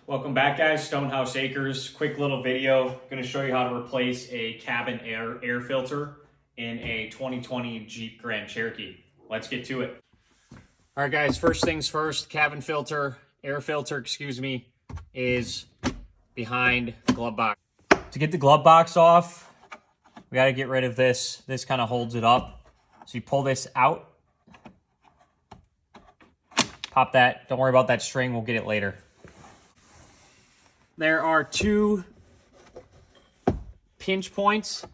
Welcome back, guys. Stonehouse Acres. Quick little video. Going to show you how to replace a cabin air filter in a 2020 Jeep Grand Cherokee. Let's get to it. All right, guys. First things first. Cabin filter, air filter, is behind the glove box. To get the glove box off, we got to get rid of this. This kind of holds it up. So you pull this out. Pop that. Don't worry about that string. We'll get it later. There are two pinch points.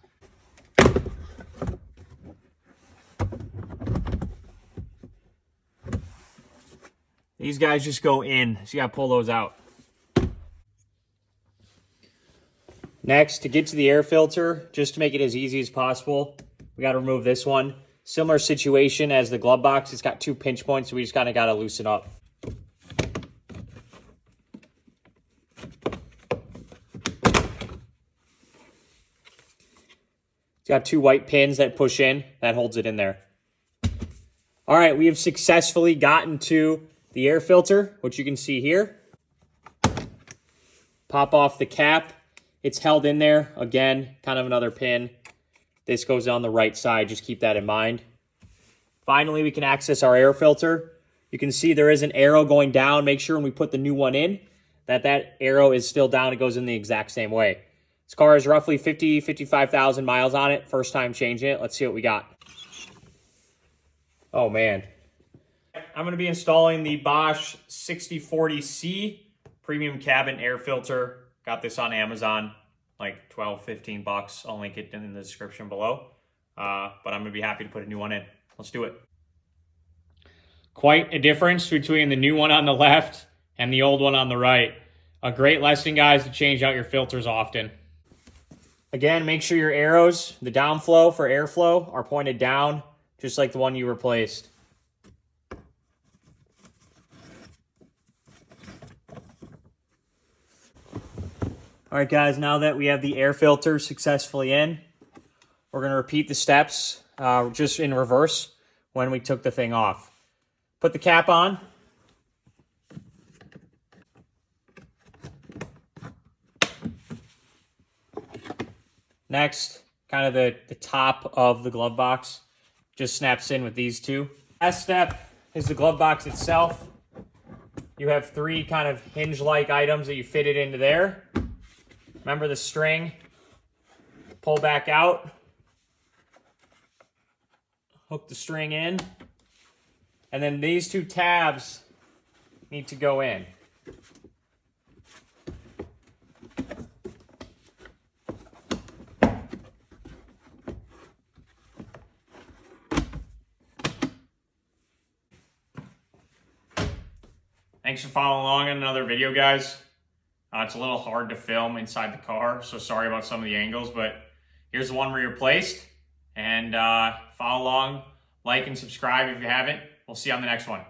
These guys just go in, so you gotta pull those out. Next, to get to the air filter, just to make it as easy as possible, we gotta remove this one. Similar situation as the glove box. It's got two pinch points, so we just kind of gotta loosen up. It's got two white pins that push in. That holds it in there. All right, we have successfully gotten to the air filter, which you can see here. Pop off the cap. It's held in there. Again, kind of another pin. This goes on the right side. Just keep that in mind. Finally, we can access our air filter. You can see there is an arrow going down. Make sure when we put the new one in, that arrow is still down. It goes in the exact same way. This car has roughly 55,000 miles on it. First time changing it. Let's see what we got. Oh, man. I'm going to be installing the Bosch 6040C premium cabin air filter. Got this on Amazon, like 12, 15 bucks. I'll link it in the description below. But I'm going to be happy to put a new one in. Let's do it. Quite a difference between the new one on the left and the old one on the right. A great lesson, guys, to change out your filters often. Again, make sure your arrows, the downflow for airflow, are pointed down, just like the one you replaced. All right, guys, now that we have the air filter successfully in, we're going to repeat the steps just in reverse when we took the thing off. Put the cap on. Next, kind of the top of the glove box just snaps in with these two. Last step is the glove box itself. You have three kind of hinge-like items that you fit it into there. Remember the string, pull back out, hook the string in, and then these two tabs need to go in. Thanks for following along in another video, guys. It's a little hard to film inside the car, so sorry about some of the angles, but here's the one we replaced. And follow along, like and subscribe if you haven't. We'll see you on the next one.